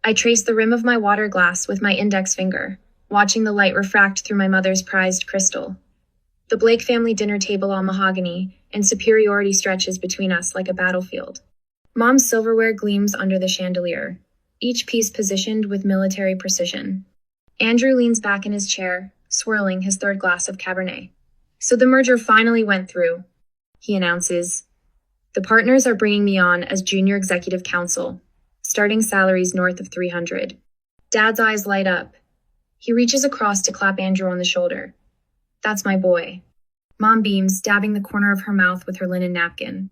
I trace the rim of my water glass with my index finger, watching the light refract through my mother's prized crystal. The Blake family dinner table all mahogany, and superiority stretches between us like a battlefield. Mom's silverware gleams under the chandelier, each piece positioned with military precision. Andrew leans back in his chair, swirling his third glass of Cabernet. So the merger finally went through, he announces. The partners are bringing me on as junior executive counsel, starting salaries north of 300. Dad's eyes light up. He reaches across to clap Andrew on the shoulder. That's my boy. Mom beams, dabbing the corner of her mouth with her linen napkin.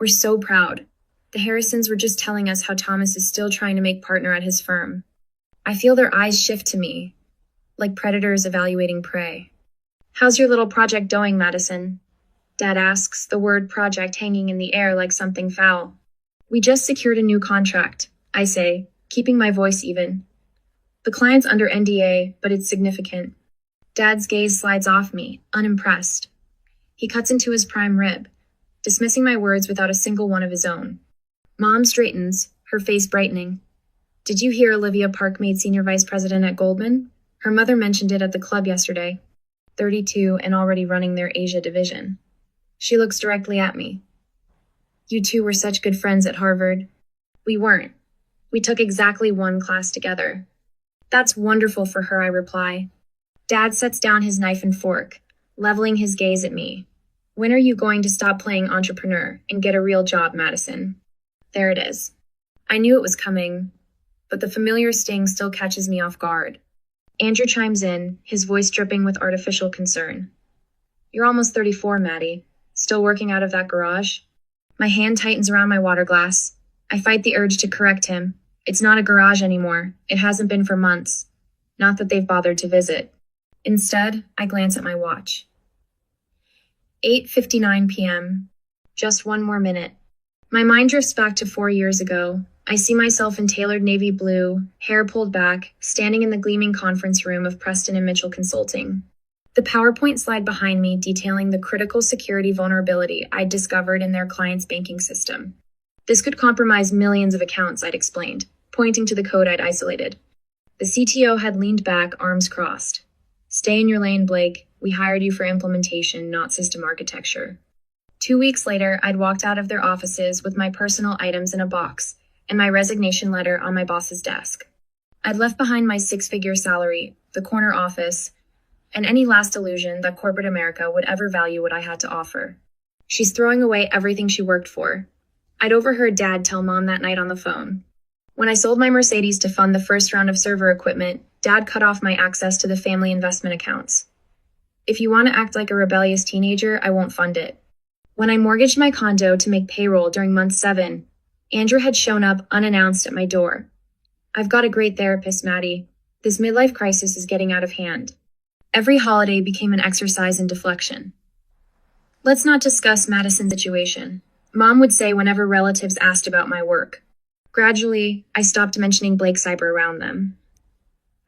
We're so proud. The Harrisons were just telling us how Thomas is still trying to make partner at his firm. I feel their eyes shift to me, like predators evaluating prey. How's your little project going, Madison? Dad asks, the word project hanging in the air like something foul. We just secured a new contract, I say, keeping my voice even. The client's under NDA, but it's significant. Dad's gaze slides off me, unimpressed. He cuts into his prime rib, dismissing my words without a single one of his own. Mom straightens, her face brightening. Did you hear Olivia Park made senior vice president at Goldman? Her mother mentioned it at the club yesterday. 32 and already running their Asia division. She looks directly at me. You two were such good friends at Harvard. We weren't. We took exactly one class together. That's wonderful for her, I reply. Dad sets down his knife and fork, leveling his gaze at me. When are you going to stop playing entrepreneur and get a real job, Madison? There it is. I knew it was coming, but the familiar sting still catches me off guard. Andrew chimes in, his voice dripping with artificial concern. You're almost 34, Maddie. Still working out of that garage? My hand tightens around my water glass. I fight the urge to correct him. It's not a garage anymore. It hasn't been for months. Not that they've bothered to visit. Instead, I glance at my watch. 8:59 p.m. Just one more minute. My mind drifts back to 4 years ago. I see myself in tailored navy blue, hair pulled back, standing in the gleaming conference room of Preston & Mitchell Consulting. The PowerPoint slide behind me detailing the critical security vulnerability I'd discovered in their client's banking system. This could compromise millions of accounts, I'd explained, pointing to the code I'd isolated. The CTO had leaned back, arms crossed. Stay in your lane, Blake. We hired you for implementation, not system architecture. 2 weeks later, I'd walked out of their offices with my personal items in a box and my resignation letter on my boss's desk. I'd left behind my 6-figure salary, the corner office, and any last illusion that corporate America would ever value what I had to offer. She's throwing away everything she worked for. I'd overheard Dad tell Mom that night on the phone. When I sold my Mercedes to fund the first round of server equipment, Dad cut off my access to the family investment accounts. If you want to act like a rebellious teenager, I won't fund it. When I mortgaged my condo to make payroll during month 7, Andrew had shown up unannounced at my door. I've got a great therapist, Maddie. This midlife crisis is getting out of hand. Every holiday became an exercise in deflection. Let's not discuss Madison's situation, Mom would say whenever relatives asked about my work. Gradually, I stopped mentioning Blake Cyber around them.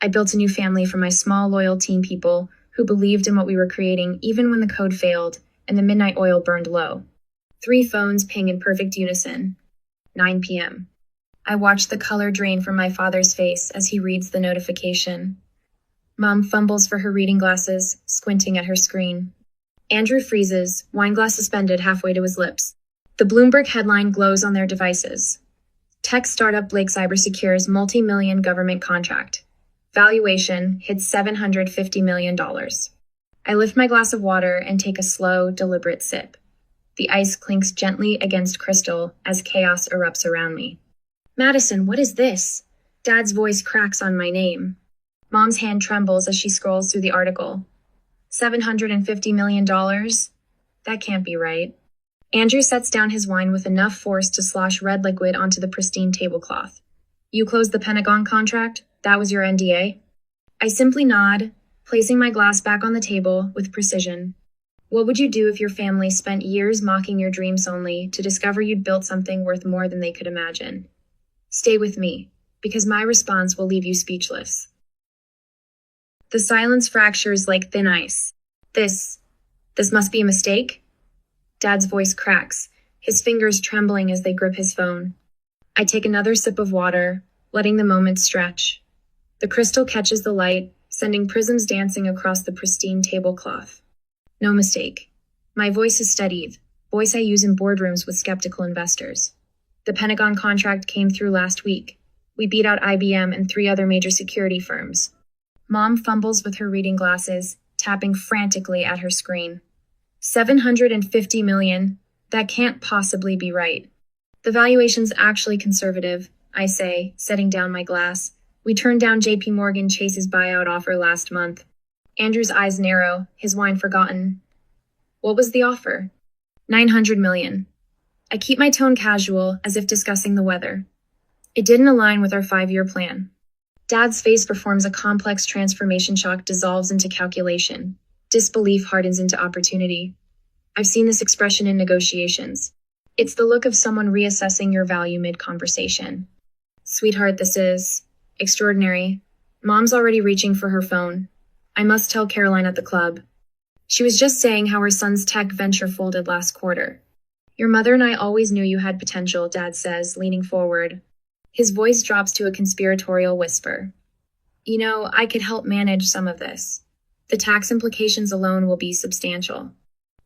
I built a new family for my small, loyal team people who believed in what we were creating even when the code failed and the midnight oil burned low. 3 phones ping in perfect unison. 9 p.m. I watch the color drain from my father's face as he reads the notification. Mom fumbles for her reading glasses, squinting at her screen. Andrew freezes, wine glass suspended halfway to his lips. The Bloomberg headline glows on their devices. Tech startup Blake Cybersecure's multi-million government contract. Valuation hits $750 million. I lift my glass of water and take a slow, deliberate sip. The ice clinks gently against crystal as chaos erupts around me. Madison, what is this? Dad's voice cracks on my name. Mom's hand trembles as she scrolls through the article. $750 million? That can't be right. Andrew sets down his wine with enough force to slosh red liquid onto the pristine tablecloth. You closed the Pentagon contract? That was your NDA? I simply nod, placing my glass back on the table with precision. What would you do if your family spent years mocking your dreams only to discover you'd built something worth more than they could imagine? Stay with me, because my response will leave you speechless. The silence fractures like thin ice. This must be a mistake? Dad's voice cracks, his fingers trembling as they grip his phone. I take another sip of water, letting the moment stretch. The crystal catches the light, sending prisms dancing across the pristine tablecloth. No mistake. My voice is steadied, voice I use in boardrooms with skeptical investors. The Pentagon contract came through last week. We beat out IBM and 3 other major security firms. Mom fumbles with her reading glasses, tapping frantically at her screen. 750 million? That can't possibly be right. The valuation's actually conservative, I say, setting down my glass. We turned down JP Morgan Chase's buyout offer last month. Andrew's eyes narrow, his wine forgotten. What was the offer? 900 million. I keep my tone casual, as if discussing the weather. It didn't align with our 5-year plan. Dad's face performs a complex transformation shock dissolves into calculation. Disbelief hardens into opportunity. I've seen this expression in negotiations. It's the look of someone reassessing your value mid-conversation. Sweetheart, this is extraordinary. Mom's already reaching for her phone. I must tell Caroline at the club. She was just saying how her son's tech venture folded last quarter. Your mother and I always knew you had potential, Dad says, leaning forward. His voice drops to a conspiratorial whisper. You know, I could help manage some of this. The tax implications alone will be substantial.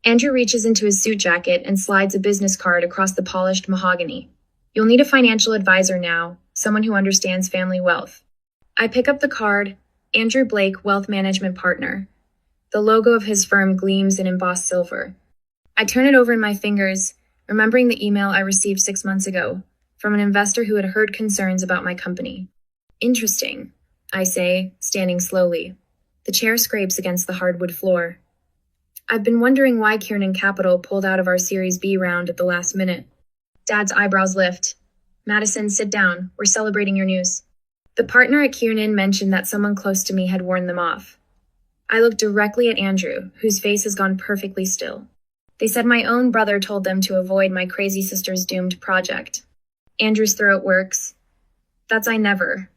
Andrew reaches into his suit jacket and slides a business card across the polished mahogany. You'll need a financial advisor now, someone who understands family wealth. I pick up the card, Andrew Blake, Wealth Management Partner. The logo of his firm gleams in embossed silver. I turn it over in my fingers, remembering the email I received 6 months ago from an investor who had heard concerns about my company. Interesting, I say, standing slowly. The chair scrapes against the hardwood floor. I've been wondering why Kiernan Capital pulled out of our Series B round at the last minute. Dad's eyebrows lift. Madison, sit down. We're celebrating your news. The partner at Kiernan mentioned that someone close to me had warned them off. I look directly at Andrew, whose face has gone perfectly still. They said my own brother told them to avoid my crazy sister's doomed project. Andrew's throat works. That's I never.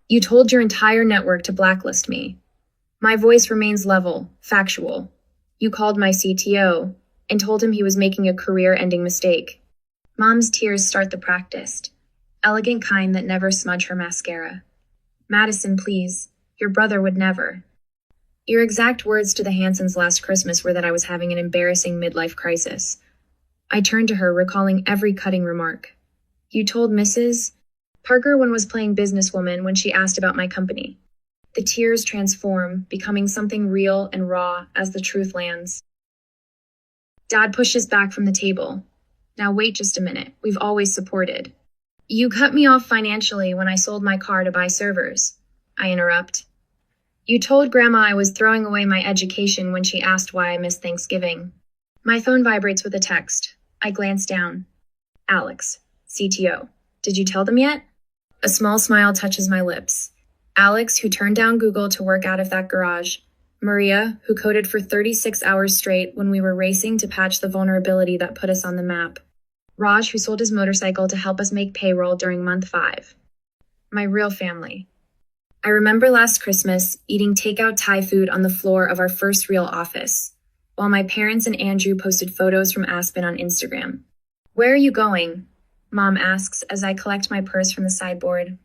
You told your entire network to blacklist me. My voice remains level, factual. You called my CTO and told him he was making a career-ending mistake. Mom's tears start the practice. Elegant kind that never smudge her mascara. Madison, please. Your brother would never. Your exact words to the Hansons last Christmas were that I was having an embarrassing midlife crisis. I turned to her, recalling every cutting remark. You told Mrs. Parker one was playing businesswoman when she asked about my company. The tears transform, becoming something real and raw as the truth lands. Dad pushes back from the table. Now wait just a minute. We've always supported. You cut me off financially when I sold my car to buy servers. I interrupt. You told Grandma I was throwing away my education when she asked why I missed Thanksgiving. My phone vibrates with a text. I glance down. Alex, CTO. Did you tell them yet? A small smile touches my lips. Alex, who turned down Google to work out of that garage. Maria, who coded for 36 hours straight when we were racing to patch the vulnerability that put us on the map. Raj, who sold his motorcycle to help us make payroll during month 5. My real family. I remember last Christmas eating takeout Thai food on the floor of our first real office, while my parents and Andrew posted photos from Aspen on Instagram. Where are you going? Mom asks as I collect my purse from the sideboard.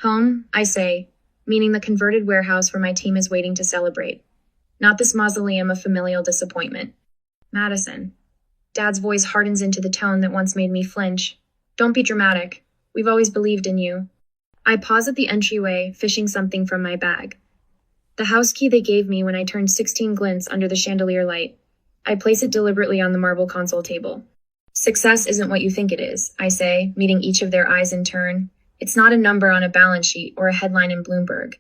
Home, I say, meaning the converted warehouse where my team is waiting to celebrate. Not this mausoleum of familial disappointment. Madison. Dad's voice hardens into the tone that once made me flinch. Don't be dramatic. We've always believed in you. I pause at the entryway, fishing something from my bag. The house key they gave me when I turned 16 glints under the chandelier light. I place it deliberately on the marble console table. Success isn't what you think it is, I say, meeting each of their eyes in turn. It's not a number on a balance sheet or a headline in Bloomberg.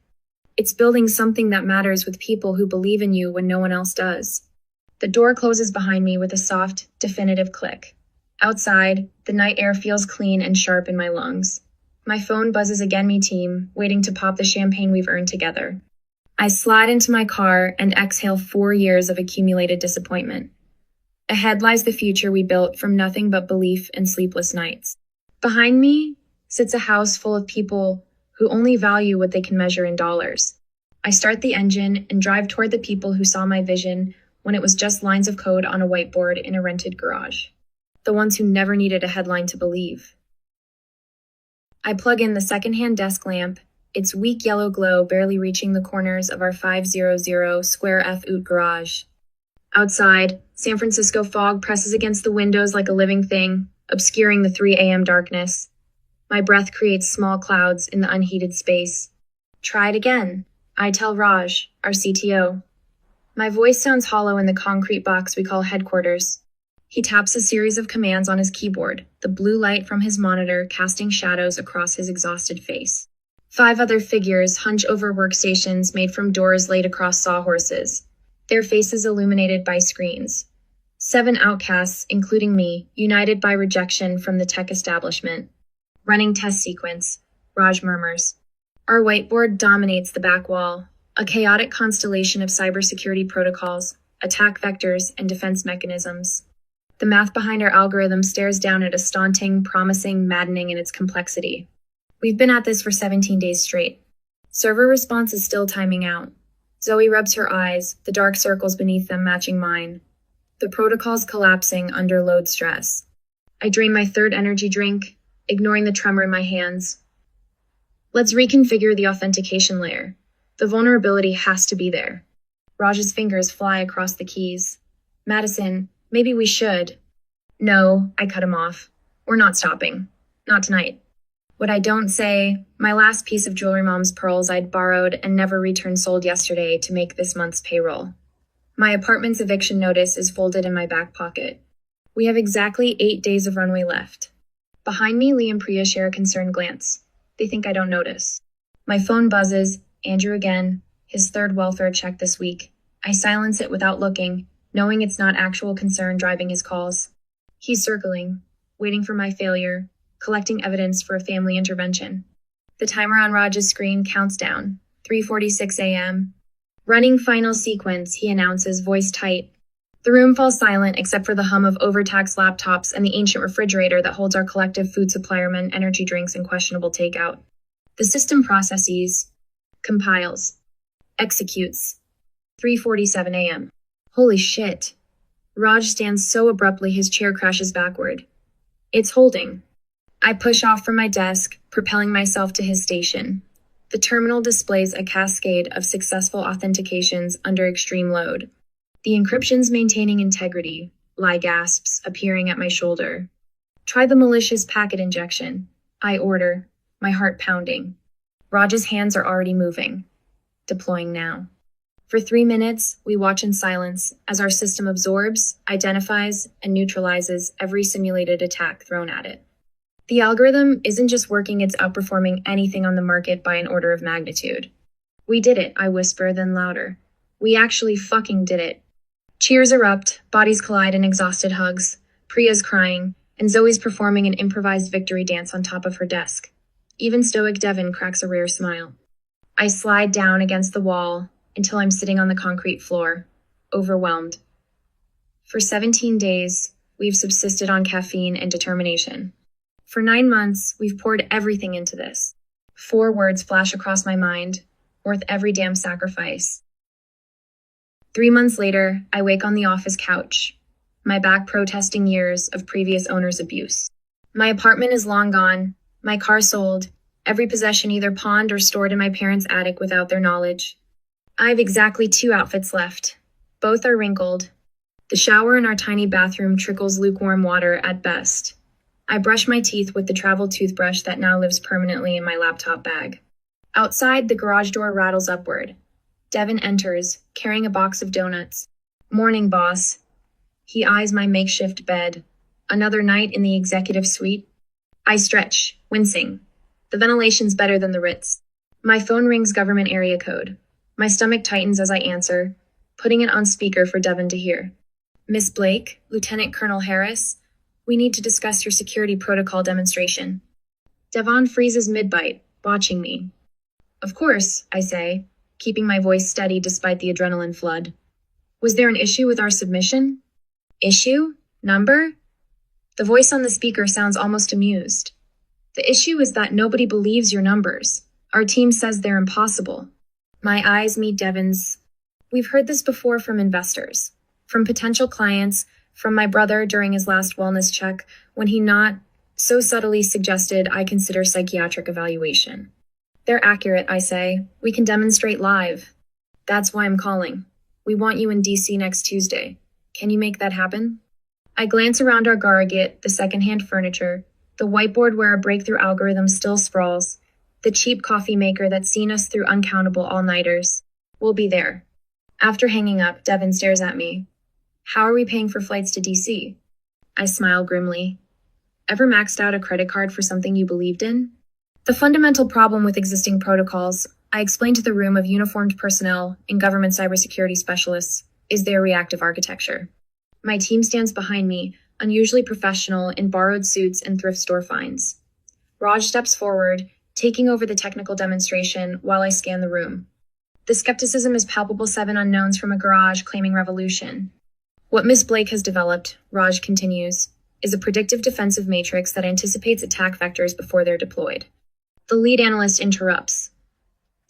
It's building something that matters with people who believe in you when no one else does. The door closes behind me with a soft, definitive click. Outside, the night air feels clean and sharp in my lungs. My phone buzzes again, me team, waiting to pop the champagne we've earned together. I slide into my car and exhale 4 years of accumulated disappointment. Ahead lies the future we built from nothing but belief and sleepless nights. Behind me sits a house full of people who only value what they can measure in dollars. I start the engine and drive toward the people who saw my vision when it was just lines of code on a whiteboard in a rented garage. The ones who never needed a headline to believe. I plug in the secondhand desk lamp, its weak yellow glow barely reaching the corners of our 500 square foot garage. Outside, San Francisco fog presses against the windows like a living thing, obscuring the 3 a.m. darkness. My breath creates small clouds in the unheated space. Try it again, I tell Raj, our CTO. My voice sounds hollow in the concrete box we call headquarters. He taps a series of commands on his keyboard, the blue light from his monitor casting shadows across his exhausted face. 5 other figures hunch over workstations made from doors laid across sawhorses, their faces illuminated by screens. 7 outcasts, including me, united by rejection from the tech establishment. Running test sequence, Raj murmurs. Our whiteboard dominates the back wall, a chaotic constellation of cybersecurity protocols, attack vectors, and defense mechanisms. The math behind our algorithm stares down at us, daunting, promising, maddening in its complexity. We've been at this for 17 days straight. Server response is still timing out. Zoe rubs her eyes, the dark circles beneath them matching mine. The protocol's collapsing under load stress. I drain my 3rd energy drink, ignoring the tremor in my hands. Let's reconfigure the authentication layer. The vulnerability has to be there. Raj's fingers fly across the keys. Madison, maybe we should. No, I cut him off. We're not stopping. Not tonight. What I don't say, my last piece of jewelry mom's pearls I'd borrowed and never returned sold yesterday to make this month's payroll. My apartment's eviction notice is folded in my back pocket. We have exactly 8 days of runway left. Behind me, Lee and Priya share a concerned glance. They think I don't notice. My phone buzzes, Andrew again, his 3rd welfare check this week. I silence it without looking, knowing it's not actual concern driving his calls. He's circling, waiting for my failure, collecting evidence for a family intervention. The timer on Raj's screen counts down, 3:46 a.m. Running final sequence, he announces, voice tight. The room falls silent except for the hum of overtaxed laptops and the ancient refrigerator that holds our collective food supplymen, energy drinks, and questionable takeout. The system processes, compiles, executes. 3:47 a.m. Holy shit. Raj stands so abruptly his chair crashes backward. It's holding. I push off from my desk, propelling myself to his station. The terminal displays a cascade of successful authentications under extreme load. The encryption's maintaining integrity, Lai gasps, appearing at my shoulder. Try the malicious packet injection. I order, my heart pounding. Raj's hands are already moving. Deploying now. For 3 minutes, we watch in silence as our system absorbs, identifies, and neutralizes every simulated attack thrown at it. The algorithm isn't just working, it's outperforming anything on the market by an order of magnitude. We did it, I whisper, then louder. We actually fucking did it. Cheers erupt, bodies collide in exhausted hugs. Priya's crying, and Zoe's performing an improvised victory dance on top of her desk. Even stoic Devin cracks a rare smile. I slide down against the wall until I'm sitting on the concrete floor, overwhelmed. For 17 days, we've subsisted on caffeine and determination. For 9 months, we've poured everything into this. 4 words flash across my mind, worth every damn sacrifice. 3 months later, I wake on the office couch, my back protesting years of previous owner's abuse. My apartment is long gone, my car sold, every possession either pawned or stored in my parents' attic without their knowledge. I have exactly 2 outfits left. Both are wrinkled. The shower in our tiny bathroom trickles lukewarm water at best. I brush my teeth with the travel toothbrush that now lives permanently in my laptop bag. Outside, the garage door rattles upward. Devin enters, carrying a box of donuts. Morning, boss. He eyes my makeshift bed. Another night in the executive suite? I stretch, wincing. The ventilation's better than the Ritz. My phone rings government area code. My stomach tightens as I answer, putting it on speaker for Devin to hear. Miss Blake, Lieutenant Colonel Harris, we need to discuss your security protocol demonstration. Devon freezes mid-bite, watching me. Of course, I say, keeping my voice steady despite the adrenaline flood. Was there an issue with our submission? Issue? Number? The voice on the speaker sounds almost amused. The issue is that nobody believes your numbers. Our team says they're impossible. My eyes meet Devin's. We've heard this before from investors, from potential clients, from my brother during his last wellness check when he not so subtly suggested I consider psychiatric evaluation. They're accurate, I say. We can demonstrate live. That's why I'm calling. We want you in DC next Tuesday. Can you make that happen? I glance around our garage, the secondhand furniture, the whiteboard where our breakthrough algorithm still sprawls, the cheap coffee maker that's seen us through uncountable all-nighters. We'll be there. After hanging up, Devin stares at me. How are we paying for flights to DC? I smile grimly. Ever maxed out a credit card for something you believed in? The fundamental problem with existing protocols, I explained to the room of uniformed personnel and government cybersecurity specialists, is their reactive architecture. My team stands behind me, unusually professional in borrowed suits and thrift store finds. Raj steps forward, taking over the technical demonstration while I scan the room. The skepticism is palpable. 7 unknowns from a garage claiming revolution. What Miss Blake has developed, Raj continues, is a predictive defensive matrix that anticipates attack vectors before they're deployed. The lead analyst interrupts.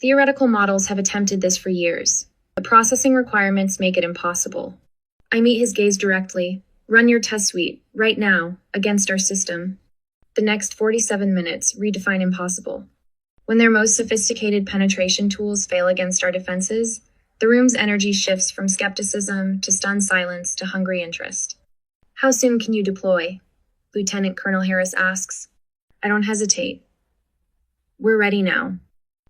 Theoretical models have attempted this for years. The processing requirements make it impossible. I meet his gaze directly. Run your test suite, right now, against our system. The next 47 minutes redefine impossible. When their most sophisticated penetration tools fail against our defenses, the room's energy shifts from skepticism to stunned silence to hungry interest. How soon can you deploy? Lieutenant Colonel Harris asks. I don't hesitate. We're ready now.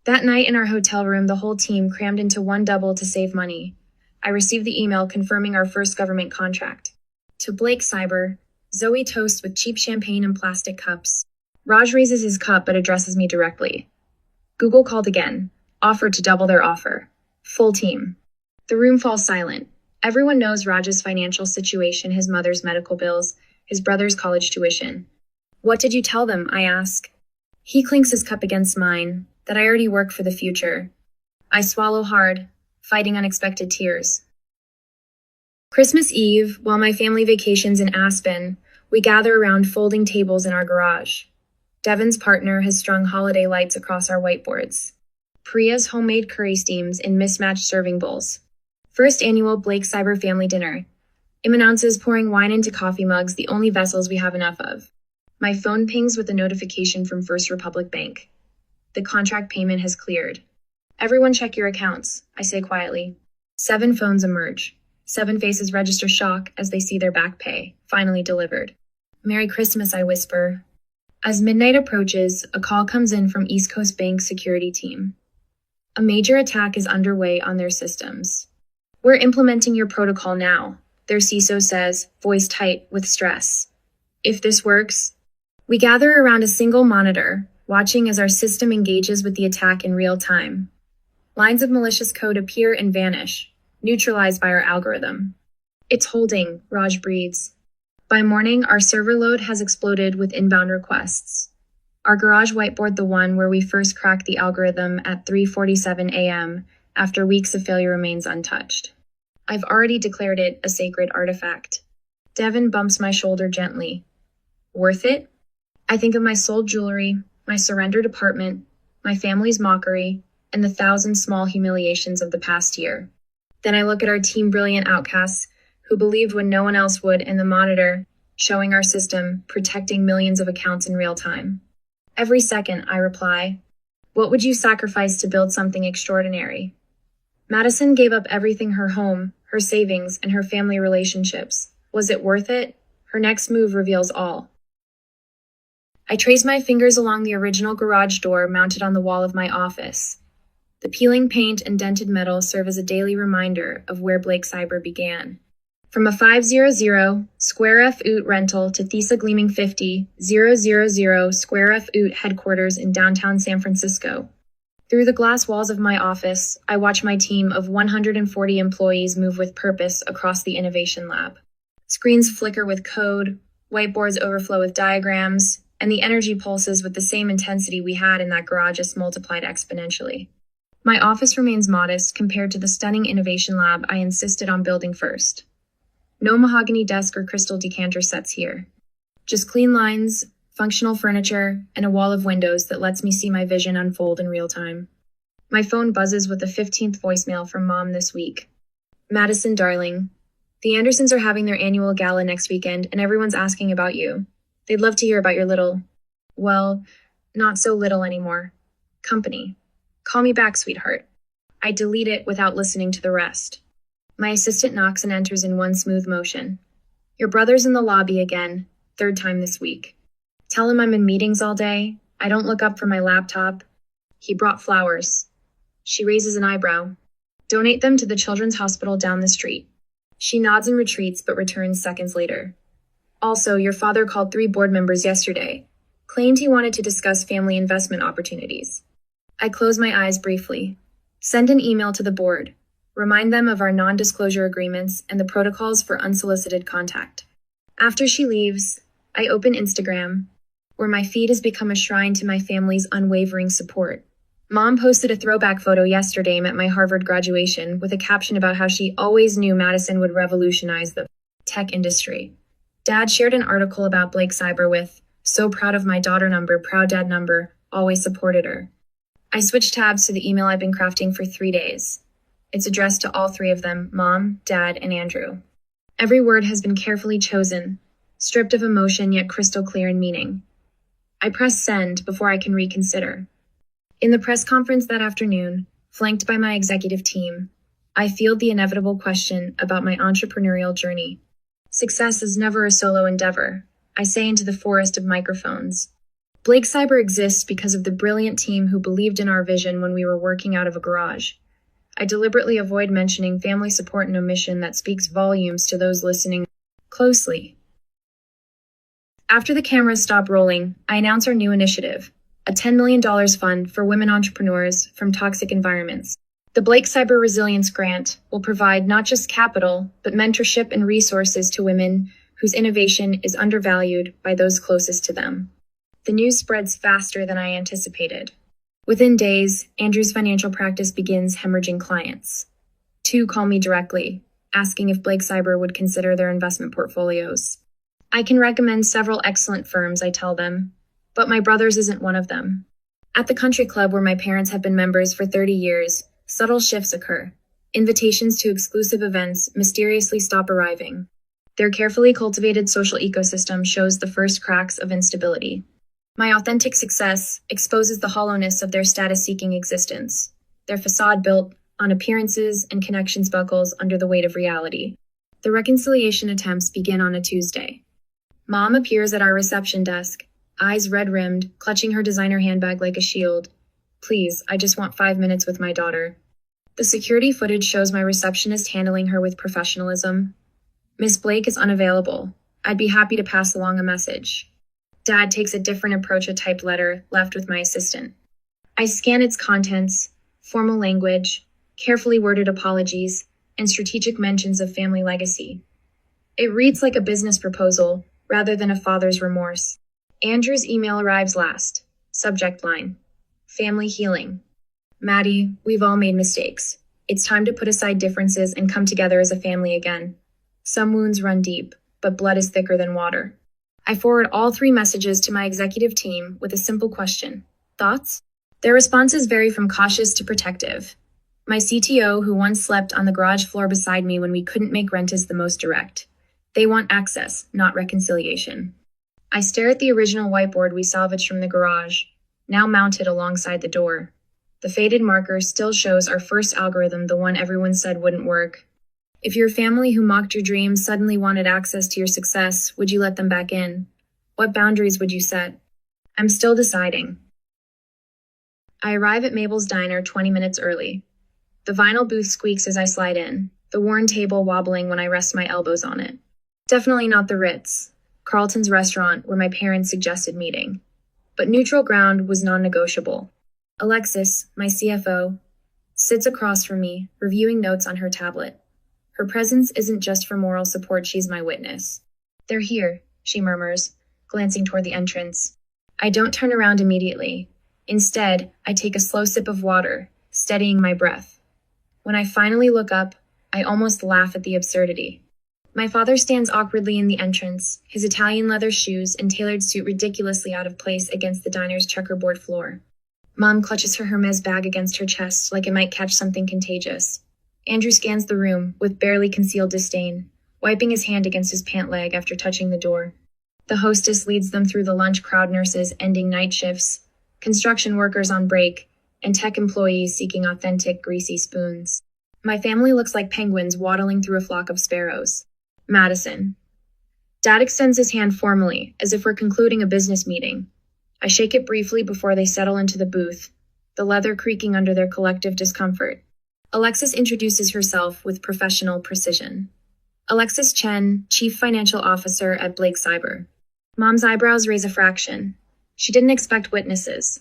That night in our hotel room, the whole team crammed into one double to save money. I received the email confirming our first government contract. To Blake Cyber, Zoe toasts with cheap champagne and plastic cups. Raj raises his cup but addresses me directly. Google called again, offered to double their offer. Full team. The room falls silent. Everyone knows Raj's financial situation, his mother's medical bills, his brother's college tuition. What did you tell them? I ask. He clinks his cup against mine, that I already work for the future. I swallow hard, fighting unexpected tears. Christmas Eve, while my family vacations in Aspen, we gather around folding tables in our garage. Devin's partner has strung holiday lights across our whiteboards. Priya's homemade curry steams in mismatched serving bowls. First annual Blake Cyber family dinner. Announces pouring wine into coffee mugs, the only vessels we have enough of. My phone pings with a notification from First Republic Bank. The contract payment has cleared. Everyone check your accounts, I say quietly. 7 phones emerge. 7 faces register shock as they see their back pay, finally delivered. Merry Christmas, I whisper. As midnight approaches, a call comes in from East Coast Bank's security team. A major attack is underway on their systems. We're implementing your protocol now, their CISO says, voice tight with stress. If this works, we gather around a single monitor, watching as our system engages with the attack in real time. Lines of malicious code appear and vanish, neutralized by our algorithm. It's holding, Raj breathes. By morning, our server load has exploded with inbound requests. Our garage whiteboard, the one where we first cracked the algorithm at 3:47 a.m. after weeks of failure, remains untouched. I've already declared it a sacred artifact. Devin bumps my shoulder gently. Worth it? I think of my sold jewelry, my surrendered apartment, my family's mockery, and the 1,000 small humiliations of the past year. Then I look at our team brilliant outcasts who believed when no one else would, and the monitor, showing our system, protecting millions of accounts in real time. Every second, I reply, what would you sacrifice to build something extraordinary? Madison gave up everything, her home, her savings, and her family relationships. Was it worth it? Her next move reveals all. I trace my fingers along the original garage door mounted on the wall of my office. The peeling paint and dented metal serve as a daily reminder of where Blake Cyber began. From a 500 square F oot rental to Thesa Gleaming 50,000 square F oot headquarters in downtown San Francisco. Through the glass walls of my office, I watch my team of 140 employees move with purpose across the innovation lab. Screens flicker with code, whiteboards overflow with diagrams, and the energy pulses with the same intensity we had in that garage, just multiplied exponentially. My office remains modest compared to the stunning innovation lab I insisted on building first. No mahogany desk or crystal decanter sets here. Just clean lines, functional furniture, and a wall of windows that lets me see my vision unfold in real time. My phone buzzes with the 15th voicemail from Mom this week. Madison, darling, the Andersons are having their annual gala next weekend, and everyone's asking about you. They'd love to hear about your well, not so little anymore, company. Call me back, sweetheart. I delete it without listening to the rest. My assistant knocks and enters in one smooth motion. Your brother's in the lobby again, third time this week. Tell him I'm in meetings all day. I don't look up from my laptop. He brought flowers. She raises an eyebrow. Donate them to the children's hospital down the street. She nods and retreats, but returns seconds later. Also, your father called 3 board members yesterday. Claimed he wanted to discuss family investment opportunities. I close my eyes briefly. Send an email to the board. Remind them of our non-disclosure agreements and the protocols for unsolicited contact. After she leaves, I open Instagram, where my feed has become a shrine to my family's unwavering support. Mom posted a throwback photo yesterday at my Harvard graduation with a caption about how she always knew Madison would revolutionize the tech industry. Dad shared an article about Blake Cyber with, so proud of my daughter number, proud dad number, always supported her. I switched tabs to the email I've been crafting for 3 days. It's addressed to all 3 of them, Mom, Dad, and Andrew. Every word has been carefully chosen, stripped of emotion yet crystal clear in meaning. I press send before I can reconsider. In the press conference that afternoon, flanked by my executive team, I field the inevitable question about my entrepreneurial journey. Success is never a solo endeavor, I say into the forest of microphones. Blake Cyber exists because of the brilliant team who believed in our vision when we were working out of a garage. I deliberately avoid mentioning family support and omission that speaks volumes to those listening closely. After the cameras stop rolling, I announce our new initiative, a $10 million fund for women entrepreneurs from toxic environments. The Blake Cyber Resilience Grant will provide not just capital, but mentorship and resources to women whose innovation is undervalued by those closest to them. The news spreads faster than I anticipated. Within days, Andrew's financial practice begins hemorrhaging clients. 2 call me directly, asking if Blake Cyber would consider their investment portfolios. I can recommend several excellent firms, I tell them, but my brother's isn't one of them. At the country club where my parents have been members for 30 years, subtle shifts occur. Invitations to exclusive events mysteriously stop arriving. Their carefully cultivated social ecosystem shows the first cracks of instability. My authentic success exposes the hollowness of their status-seeking existence. Their facade built on appearances and connections buckles under the weight of reality. The reconciliation attempts begin on a Tuesday. Mom appears at our reception desk, eyes red-rimmed, clutching her designer handbag like a shield. Please, I just want 5 minutes with my daughter. The security footage shows my receptionist handling her with professionalism. Miss Blake is unavailable. I'd be happy to pass along a message. Dad takes a different approach, a typed letter left with my assistant. I scan its contents, formal language, carefully worded apologies, and strategic mentions of family legacy. It reads like a business proposal rather than a father's remorse. Andrew's email arrives last. Subject line: family healing. Maddie, we've all made mistakes. It's time to put aside differences and come together as a family again. Some wounds run deep, but blood is thicker than water. I forward all 3 messages to my executive team with a simple question. Thoughts? Their responses vary from cautious to protective. My CTO, who once slept on the garage floor beside me when we couldn't make rent, is the most direct. They want access, not reconciliation. I stare at the original whiteboard we salvaged from the garage, now mounted alongside the door. The faded marker still shows our first algorithm, the one everyone said wouldn't work. If your family who mocked your dreams suddenly wanted access to your success, would you let them back in? What boundaries would you set? I'm still deciding. I arrive at Mabel's diner 20 minutes early. The vinyl booth squeaks as I slide in, the worn table wobbling when I rest my elbows on it. Definitely not the Ritz, Carlton's restaurant where my parents suggested meeting. But neutral ground was non-negotiable. Alexis, my CFO, sits across from me, reviewing notes on her tablet. Her presence isn't just for moral support, she's my witness. They're here, she murmurs, glancing toward the entrance. I don't turn around immediately. Instead, I take a slow sip of water, steadying my breath. When I finally look up, I almost laugh at the absurdity. My father stands awkwardly in the entrance, his Italian leather shoes and tailored suit ridiculously out of place against the diner's checkerboard floor. Mom clutches her Hermes bag against her chest like it might catch something contagious. Andrew scans the room with barely concealed disdain, wiping his hand against his pant leg after touching the door. The hostess leads them through the lunch crowd, nurses ending night shifts, construction workers on break, and tech employees seeking authentic, greasy spoons. My family looks like penguins waddling through a flock of sparrows. Madison. Dad extends his hand formally, as if we're concluding a business meeting. I shake it briefly before they settle into the booth, the leather creaking under their collective discomfort. Alexis introduces herself with professional precision. Alexis Chen, Chief Financial Officer at Blake Cyber. Mom's eyebrows raise a fraction. She didn't expect witnesses.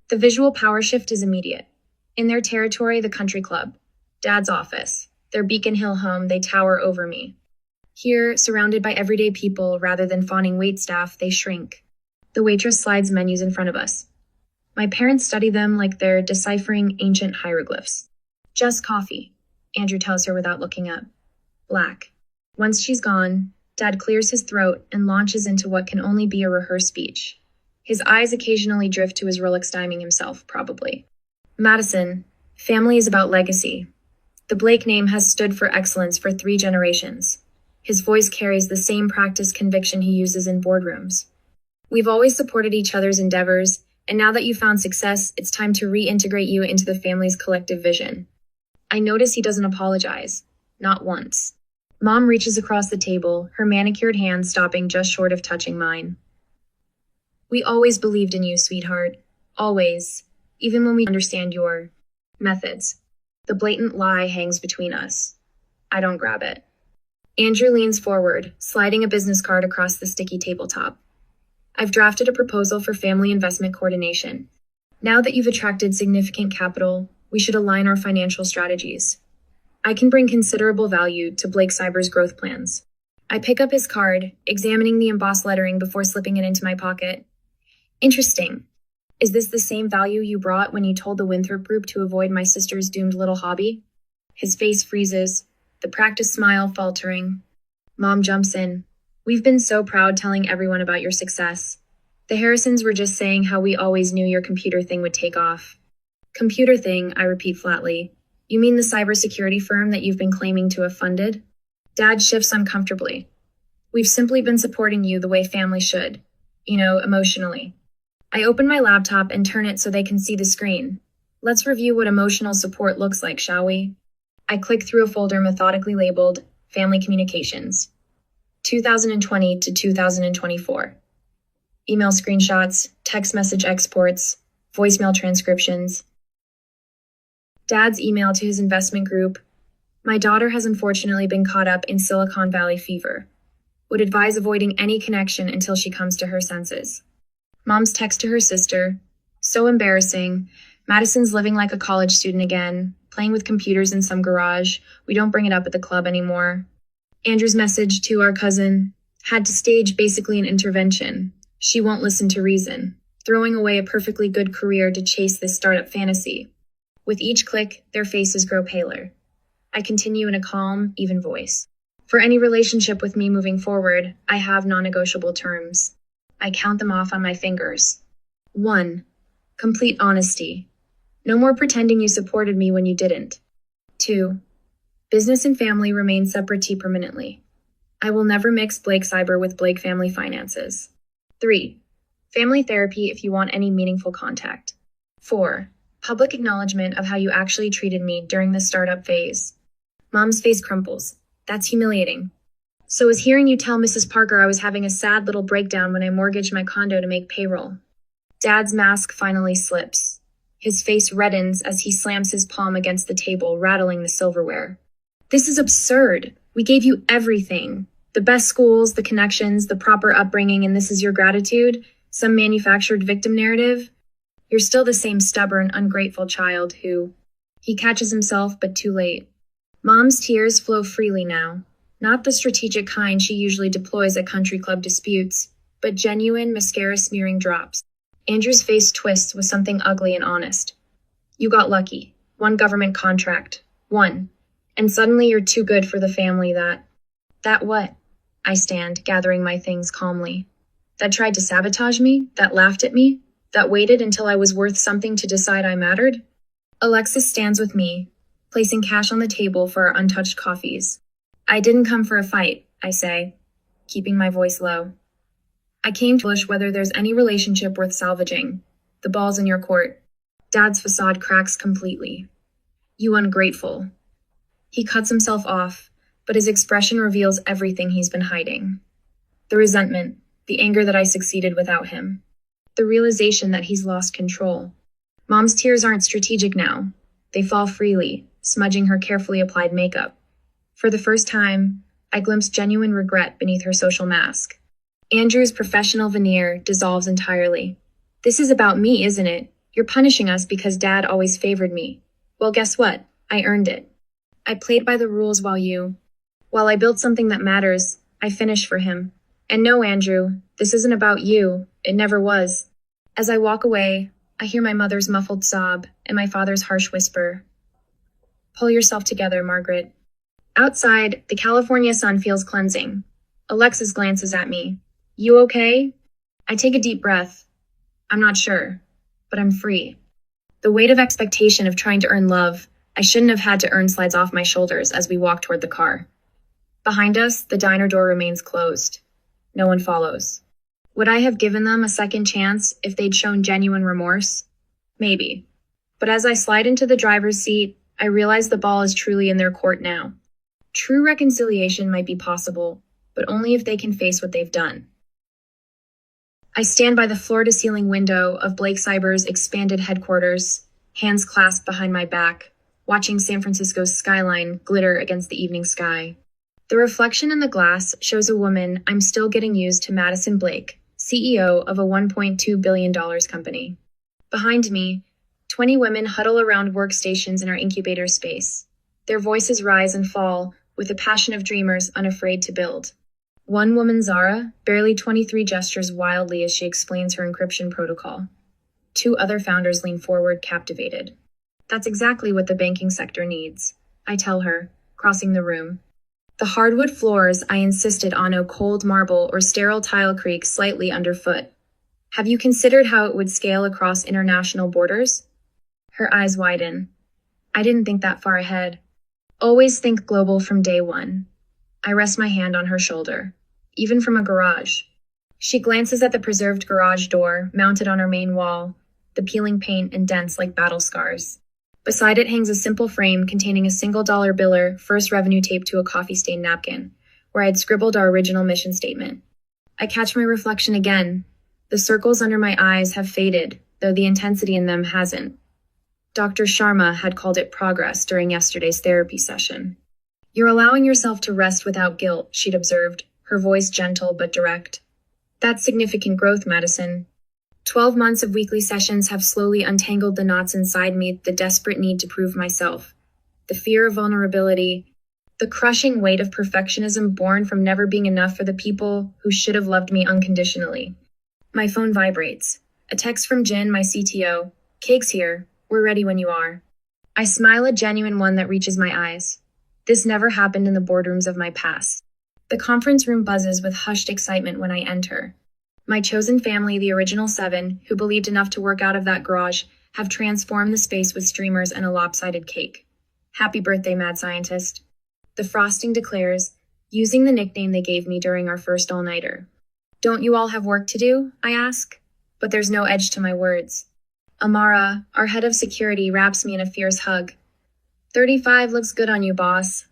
The visual power shift is immediate. In their territory, the country club. Dad's office. Their Beacon Hill home, they tower over me. Here, surrounded by everyday people rather than fawning waitstaff, they shrink. The waitress slides menus in front of us. My parents study them like they're deciphering ancient hieroglyphs. Just coffee, Andrew tells her without looking up. Black. Once she's gone, Dad clears his throat and launches into what can only be a rehearsed speech. His eyes occasionally drift to his Rolex diming himself, probably. Madison, family is about legacy. The Blake name has stood for excellence for 3 generations. His voice carries the same practiced conviction he uses in boardrooms. We've always supported each other's endeavors, and now that you've found success, it's time to reintegrate you into the family's collective vision. I notice he doesn't apologize. Not once. Mom reaches across the table, her manicured hand stopping just short of touching mine. We always believed in you, sweetheart. Always. Even when we understand your methods. The blatant lie hangs between us. I don't grab it. Andrew leans forward, sliding a business card across the sticky tabletop. I've drafted a proposal for family investment coordination. Now that you've attracted significant capital, we should align our financial strategies. I can bring considerable value to Blake Cyber's growth plans. I pick up his card, examining the embossed lettering before slipping it into my pocket. Interesting. Is this the same value you brought when you told the Winthrop Group to avoid my sister's doomed little hobby? His face freezes, the practiced smile faltering. Mom jumps in. We've been so proud telling everyone about your success. The Harrisons were just saying how we always knew your computer thing would take off. Computer thing, I repeat flatly. You mean the cybersecurity firm that you've been claiming to have funded? Dad shifts uncomfortably. We've simply been supporting you the way family should. Emotionally. I open my laptop and turn it so they can see the screen. Let's review what emotional support looks like, shall we? I click through a folder methodically labeled Family Communications. 2020 to 2024. Email screenshots, text message exports, voicemail transcriptions. Dad's email to his investment group. My daughter has unfortunately been caught up in Silicon Valley fever. Would advise avoiding any connection until she comes to her senses. Mom's text to her sister. So embarrassing. Madison's living like a college student again, playing with computers in some garage. We don't bring it up at the club anymore. Andrew's message to our cousin. Had to stage basically an intervention. She won't listen to reason. Throwing away a perfectly good career to chase this startup fantasy. With each click, their faces grow paler. I continue in a calm, even voice. For any relationship with me moving forward, I have non-negotiable terms. I count them off on my fingers. 1. Complete honesty. No more pretending you supported me when you didn't. 2. Business and family remain separate permanently. I will never mix Blake Cyber with Blake family finances. 3. Family therapy if you want any meaningful contact. 4. Public acknowledgement of how you actually treated me during the startup phase. Mom's face crumples. That's humiliating. So was hearing you tell Mrs. Parker I was having a sad little breakdown when I mortgaged my condo to make payroll. Dad's mask finally slips. His face reddens as he slams his palm against the table, rattling the silverware. This is absurd. We gave you everything. The best schools, the connections, the proper upbringing, and this is your gratitude? Some manufactured victim narrative? You're still the same stubborn, ungrateful child who... He catches himself, but too late. Mom's tears flow freely now. Not the strategic kind she usually deploys at country club disputes, but genuine mascara-smearing drops. Andrew's face twists with something ugly and honest. You got lucky. 1 government contract. 1. And suddenly you're too good for the family that... That what? I stand, gathering my things calmly. That tried to sabotage me? That laughed at me? That waited until I was worth something to decide I mattered? Alexis stands with me, placing cash on the table for our untouched coffees. I didn't come for a fight, I say, keeping my voice low. I came to establish whether there's any relationship worth salvaging. The ball's in your court. Dad's facade cracks completely. You ungrateful. He cuts himself off, but his expression reveals everything he's been hiding. The resentment, the anger that I succeeded without him. The realization that he's lost control. Mom's tears aren't strategic now. They fall freely, smudging her carefully applied makeup. For the first time, I glimpsed genuine regret beneath her social mask. Andrew's professional veneer dissolves entirely. This is about me, isn't it? You're punishing us because Dad always favored me. Well, guess what? I earned it. I played by the rules while I built something that matters, I finished for him. And no, Andrew, this isn't about you. It never was. As I walk away, I hear my mother's muffled sob and my father's harsh whisper. Pull yourself together, Margaret. Outside, the California sun feels cleansing. Alexis glances at me. You okay? I take a deep breath. I'm not sure, but I'm free. The weight of expectation of trying to earn love I shouldn't have had to earn slides off my shoulders as we walk toward the car. Behind us, the diner door remains closed. No one follows. Would I have given them a second chance if they'd shown genuine remorse? Maybe. But as I slide into the driver's seat, I realize the ball is truly in their court now. True reconciliation might be possible, but only if they can face what they've done. I stand by the floor-to-ceiling window of Blake Cyber's expanded headquarters, hands clasped behind my back, watching San Francisco's skyline glitter against the evening sky. The reflection in the glass shows a woman I'm still getting used to, Madison Blake, CEO of a $1.2 billion company. Behind me, 20 women huddle around workstations in our incubator space. Their voices rise and fall with the passion of dreamers unafraid to build. One woman, Zara, barely 23, gestures wildly as she explains her encryption protocol. Two other founders lean forward, captivated. That's exactly what the banking sector needs, I tell her, crossing the room. The hardwood floors I insisted on no cold marble or sterile tile creak slightly underfoot. Have you considered how it would scale across international borders? Her eyes widen. I didn't think that far ahead. Always think global from day one. I rest my hand on her shoulder. Even from a garage. She glances at the preserved garage door mounted on her main wall, the peeling paint and dents like battle scars. Beside it hangs a simple frame containing a $1 biller first revenue taped to a coffee-stained napkin, where I'd scribbled our original mission statement. I catch my reflection again. The circles under my eyes have faded, though the intensity in them hasn't. Dr. Sharma had called it progress during yesterday's therapy session. You're allowing yourself to rest without guilt, she'd observed, her voice gentle but direct. That's significant growth, Madison. 12 months of weekly sessions have slowly untangled the knots inside me, the desperate need to prove myself, the fear of vulnerability, the crushing weight of perfectionism born from never being enough for the people who should have loved me unconditionally. My phone vibrates. A text from Jin, my CTO. Cake's here. We're ready when you are. I smile, a genuine one that reaches my eyes. This never happened in the boardrooms of my past. The conference room buzzes with hushed excitement when I enter. My chosen family, the original 7, who believed enough to work out of that garage, have transformed the space with streamers and a lopsided cake. Happy birthday, mad scientist. The frosting declares, using the nickname they gave me during our first all-nighter. Don't you all have work to do? I ask. But there's no edge to my words. Amara, our head of security, wraps me in a fierce hug. 35 looks good on you, boss.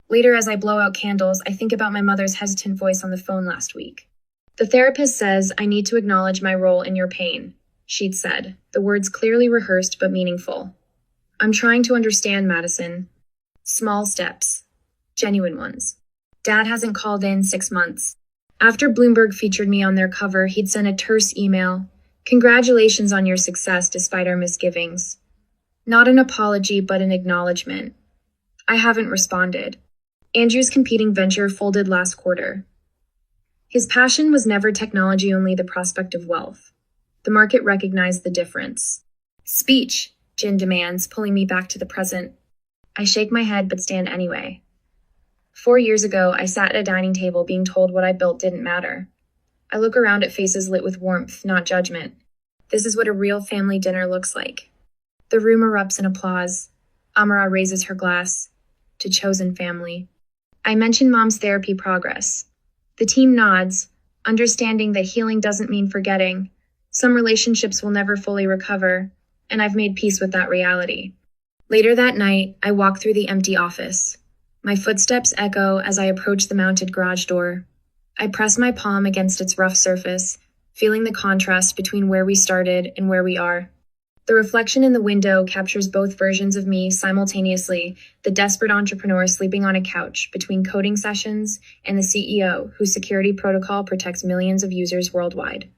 Later, as I blow out candles, I think about my mother's hesitant voice on the phone last week. The therapist says I need to acknowledge my role in your pain, she'd said, the words clearly rehearsed but meaningful. I'm trying to understand, Madison. Small steps. Genuine ones. Dad hasn't called in 6 months. After Bloomberg featured me on their cover, he'd sent a terse email. Congratulations on your success despite our misgivings. Not an apology, but an acknowledgement. I haven't responded. Andrew's competing venture folded last quarter. His passion was never technology, only the prospect of wealth. The market recognized the difference. Speech, Jin demands, pulling me back to the present. I shake my head but stand anyway. 4 years ago, I sat at a dining table being told what I built didn't matter. I look around at faces lit with warmth, not judgment. This is what a real family dinner looks like. The room erupts in applause. Amara raises her glass. To chosen family. I mention Mom's therapy progress. The team nods, understanding that healing doesn't mean forgetting. Some relationships will never fully recover, and I've made peace with that reality. Later that night, I walk through the empty office. My footsteps echo as I approach the mounted garage door. I press my palm against its rough surface, feeling the contrast between where we started and where we are. The reflection in the window captures both versions of me simultaneously, the desperate entrepreneur sleeping on a couch between coding sessions and the CEO whose security protocol protects millions of users worldwide.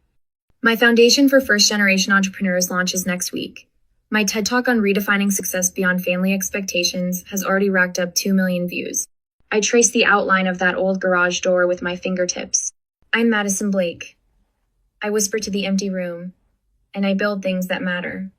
My foundation for first-generation entrepreneurs launches next week. My TED Talk on redefining success beyond family expectations has already racked up 2 million views. I trace the outline of that old garage door with my fingertips. I'm Madison Blake. I whisper to the empty room, and I build things that matter.